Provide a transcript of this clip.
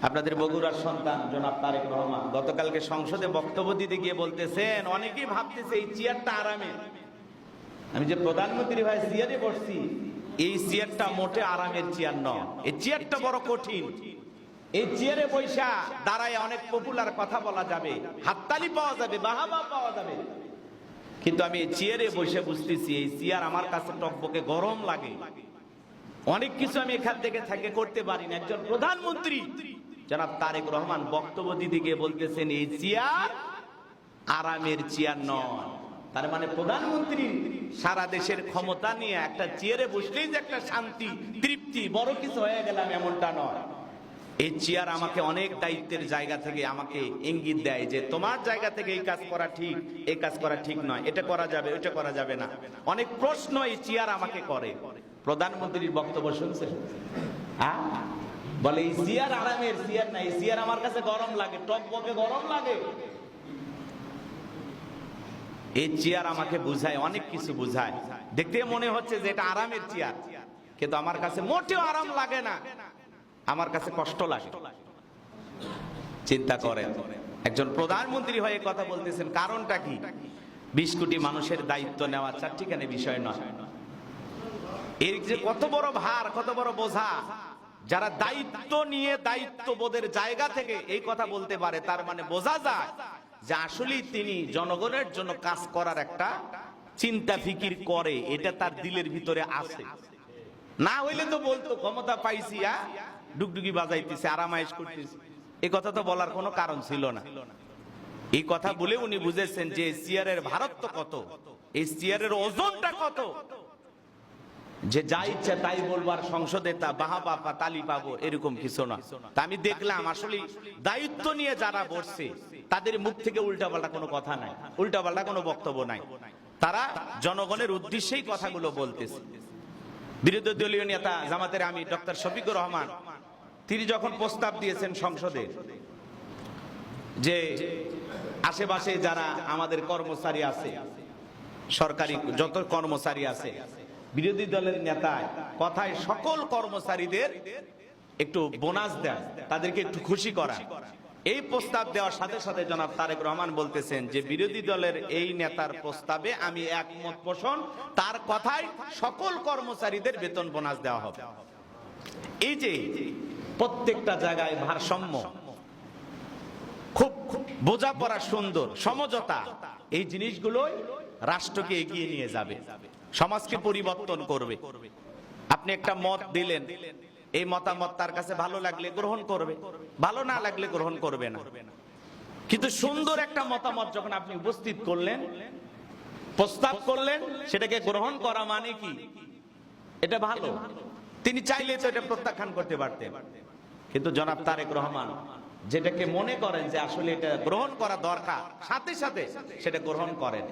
আপনাদের বগুড়ার সন্তান জনাব তারেক রহমান গতকালকে সংসদে বক্তব্য দিতে গিয়ে বলতেছেন, অনেকেই ভাবতেছে এই চেয়ারটা আরামের। আমি যে প্রধানমন্ত্রী ভাই চেয়ারে বসছি, এই চেয়ারটা মোটে আরামের চেয়ার নয়, এই চেয়ারটা বড় কঠিন। এই চেয়ারে বৈশা দাঁড়ায় অনেক পপুলার কথা বলা যাবে, হাততালি পাওয়া যাবে, বাহাবা পাওয়া যাবে, কিন্তু আমি এই চেয়ারে বসে বুঝতেছি এই চেয়ার আমার কাছে টকবকে গরম লাগে। অনেক কিছু আমি এখান থেকে করতে পারি না। একজন প্রধানমন্ত্রী জনাব তারেক রহমান বক্তব্য দিতে গিয়ে বলতেছেন এই চেয়ার আরামের চেয়ার নয়। তার মানে প্রধানমন্ত্রী সারা দেশের ক্ষমতা নিয়ে একটা চেয়ারে বসলেই যে একটা শান্তি তৃপ্তি বড় কিছু হয়ে গেলাম এমনটা নয়। এই চেয়ার আমাকে অনেক দায়িত্বের জায়গা থেকে আমাকে ইঙ্গিত দেয় যে তোমার জায়গা থেকে এই কাজ করা ঠিক, এই কাজ করা ঠিক নয়, এটা করা যাবে, ওইটা করা যাবে না। অনেক প্রশ্ন এই চেয়ার আমাকে করে। প্রধানমন্ত্রীর বক্তব্য শুনছেন? হ্যাঁ, বলে এই চেয়ার আরামের চেয়ার না, এই চেয়ার আমার কাছে গরম লাগে, টকবকে গরম লাগে। এই চেয়ার আমাকে বুঝায়, অনেক কিছু বুঝায়। দেখতে মনে হচ্ছে যে এটা আরামের চেয়ার, কিন্তু আমার কাছে মোটেও আরাম লাগে না, আমার কাছে কষ্ট লাগে। চিন্তা করেন, একজন প্রধানমন্ত্রী হয়ে কথা বলতেছেন, কারণটা কি? 20 কোটি মানুষের দায়িত্ব নেওয়া চারটিখানি বিষয় নয়। এর যে কত বড় ভার, কত বড় বোঝা। যারা দায়িত্ব নিয়ে দায়িত্ববোধের জায়গা থেকে এই কথা বলতে পারে, তার মানে বোঝা যায় যে আসলেই তিনি জনগণের জন্য কাজ করার একটা চিন্তা ফিকির করে, এটা তার দিলের ভিতরে আছে। না হইলে তো বলতো ক্ষমতা পাইছি, ডুগডুগি বাজাইতেছে, আরামায়েশ করতেছে, এই কথা তো বলার কোনো কারণ ছিল না। এই কথা বলে উনি বুঝেছেন যে চেয়ারের ভারত্ব কত, এই চেয়ারের ওজনটা কত, যে যা ইচ্ছা তাই বলবার সংসদে তা বাহাবা পা তালি পাবো এরকম কিছু না। তা আমি দেখলাম আসলে দায়িত্ব নিয়ে যারা বসছে তাদের মুখ থেকে উল্টাপাল্টা কোনো কথা নাই, উল্টাপাল্টা কোনো বক্তব্য নাই। তারা জনগণের উদ্দেশ্যেই কথাগুলো বলতেছে। বিরোধী দলীয় নেতা জামাতের আমি ডক্টর শফিকুর রহমান, তিনি যখন প্রস্তাব দিয়েছেন সংসদে যে আশেপাশে যারা আমাদের কর্মচারী আছে, সরকারি যত কর্মচারী আছে, বিরোধী দলের নেতা কথায় সকল কর্মচারীদের একটু বোনাস দেন, তাদেরকে একটু খুশি করা, এই প্রস্তাব দেওয়ার সাথে সাথে জনাব তারেক রহমান বলতেছেন যে বিরোধী দলের এই নেতার প্রস্তাবে আমি একমত পোষণ, তার কথায় সকল কর্মচারীদের বেতন বোনাস দেওয়া হবে। এই যে প্রত্যেকটা জায়গায় ভারসাম্য, খুব বোঝাপড়া, সুন্দর সমঝোতা, এই জিনিসগুলোই রাষ্ট্রকে এগিয়ে নিয়ে যাবে, সমাজকে পরিবর্তন করবে। আপনি একটা মত দিলেন, এই মতামত তার কাছে ভালো লাগলে গ্রহণ করবে, ভালো না লাগলে গ্রহণ করবে না। কিন্তু সুন্দর একটা মতামত যখন আপনি উপস্থিত করলেন, প্রস্তাব করলেন, সেটাকে গ্রহণ করা মানে কি? এটা ভালো। তিনি চাইলে তো এটা প্রত্যাখ্যান করতে পারতেন, কিন্তু জনাব তারেক রহমান যেটাকে মনে করেন যে আসলে এটা গ্রহণ করা দরকার, সাথে সাথে সেটা গ্রহণ করেন।